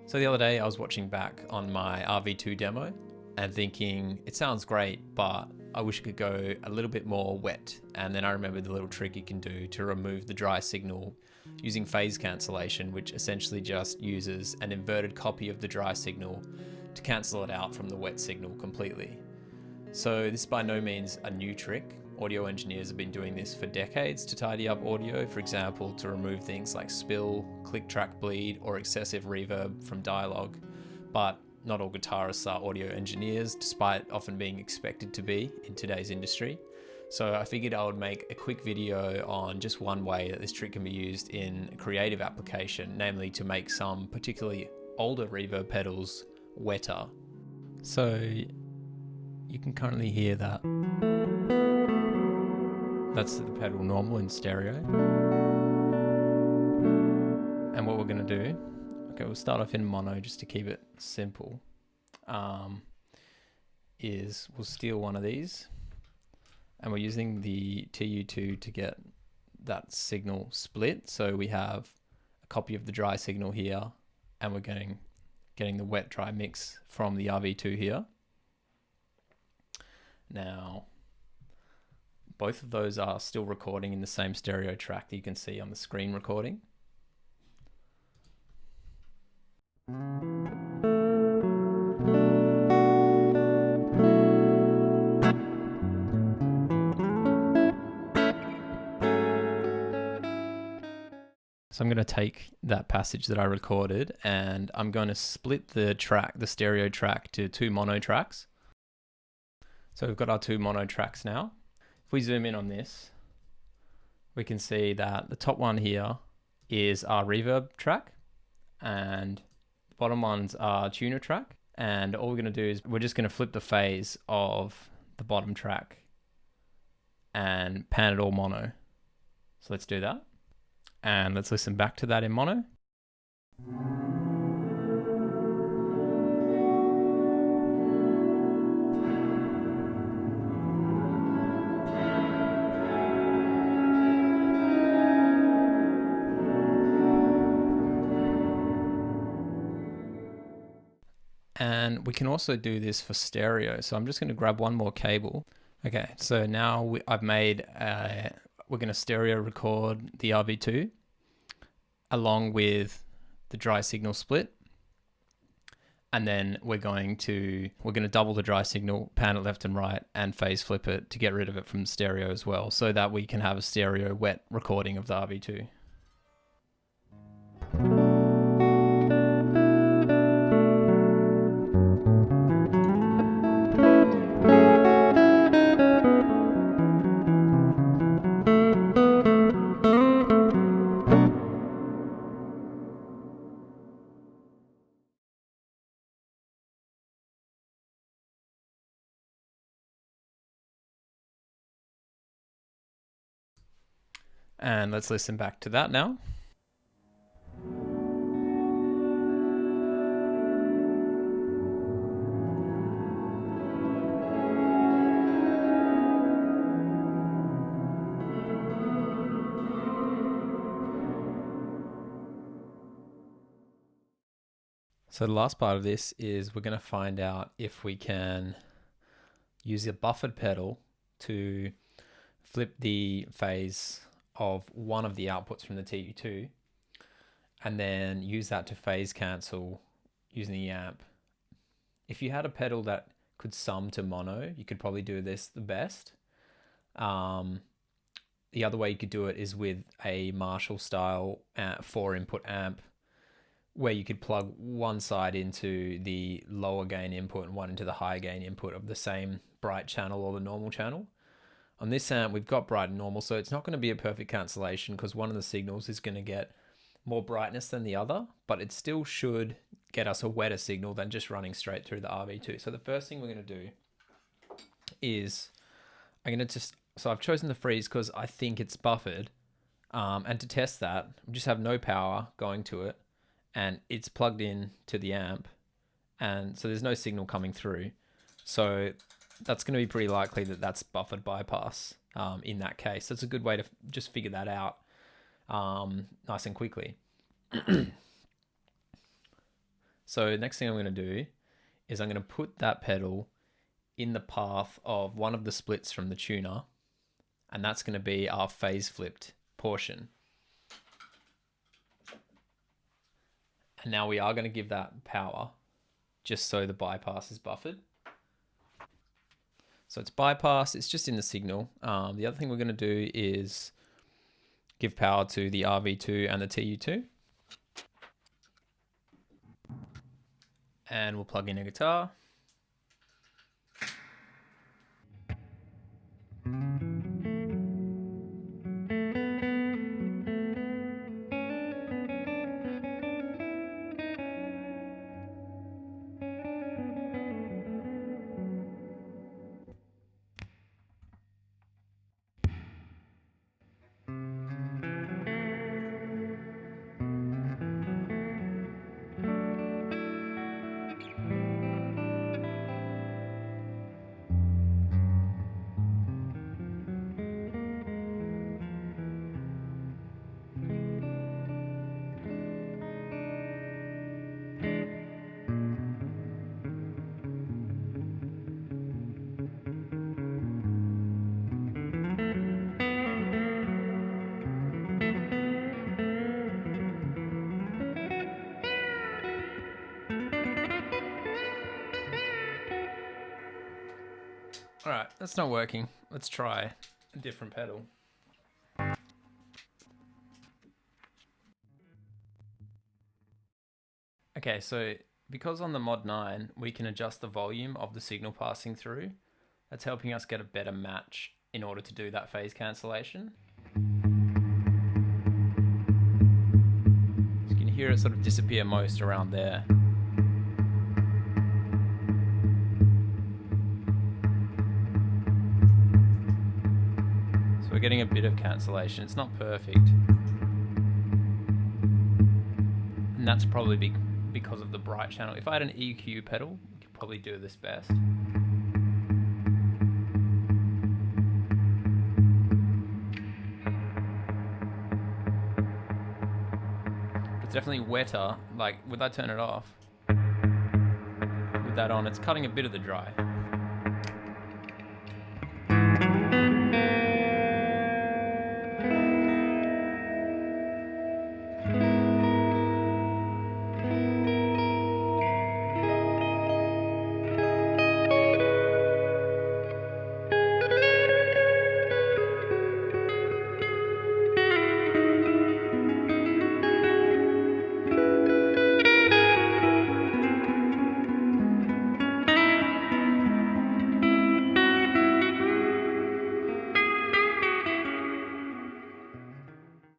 So the other day I was watching back on my RV2 demo and thinking, it sounds great, but I wish it could go a little bit more wet. And then I remembered the little trick you can do to remove the dry signal using phase cancellation, which essentially just uses an inverted copy of the dry signal to cancel it out from the wet signal completely. So this is by no means a new trick. Audio engineers have been doing this for decades to tidy up audio, for example, to remove things like spill, click track bleed, or excessive reverb from dialogue. But not all guitarists are audio engineers, despite often being expected to be in today's industry. So I figured I would make a quick video on just one way that this trick can be used in a creative application, namely to make some particularly older reverb pedals wetter. So you can currently hear that. That's the pedal normal in stereo. And what we're going to do, okay, we'll start off in mono just to keep it simple, is we'll steal one of these and we're using the TU2 to get that signal split. So we have a copy of the dry signal here and we're getting the wet dry mix from the RV2 here. Now, both of those are still recording in the same stereo track that you can see on the screen recording. So I'm going to take that passage that I recorded and I'm going to split the stereo track to two mono tracks. So we've got our two mono tracks now. If we zoom in on this, we can see that the top one here is our reverb track and the bottom one's our tuner track. And all we're going to do is we're just going to flip the phase of the bottom track and pan it all mono. So let's do that. And let's listen back to that in mono. And we can also do this for stereo. So I'm just going to grab one more cable. Okay, so now we're going to stereo record the RV2 along with the dry signal split. And then we're going to double the dry signal, pan it left and right, and phase flip it to get rid of it from stereo as well, so that we can have a stereo wet recording of the RV2. And let's listen back to that now. So the last part of this is we're going to find out if we can use a buffered pedal to flip the phase of one of the outputs from the TU2 and then use that to phase cancel using the amp. If you had a pedal that could sum to mono, you could probably do this the best. The other way you could do it is with a Marshall style 4-input amp, where you could plug one side into the lower gain input and one into the higher gain input of the same bright channel or the normal channel. On this amp, we've got bright and normal, so it's not going to be a perfect cancellation because one of the signals is going to get more brightness than the other, but it still should get us a wetter signal than just running straight through the RV2. So the first thing we're going to do is so I've chosen the freeze because I think it's buffered. And to test that, we just have no power going to it and it's plugged in to the amp. And so there's no signal coming through. So that's going to be pretty likely that that's buffered bypass in that case. So it's a good way to just figure that out nice and quickly. So next thing I'm going to do is I'm going to put that pedal in the path of one of the splits from the tuner, and that's going to be our phase flipped portion. And now we are going to give that power just so the bypass is buffered. So it's bypass, it's just in the signal. The other thing we're going to do is give power to the RV2 and the TU2. And we'll plug in a guitar. All right, that's not working. Let's try a different pedal. Okay, so because on the Mod 9, we can adjust the volume of the signal passing through, that's helping us get a better match in order to do that phase cancellation. So you can hear it sort of disappear most around there. So we're getting a bit of cancellation. It's not perfect. And that's probably because of the bright channel. If I had an EQ pedal, we could probably do this best. It's definitely wetter. Like, would I turn it off? With that on, it's cutting a bit of the dry.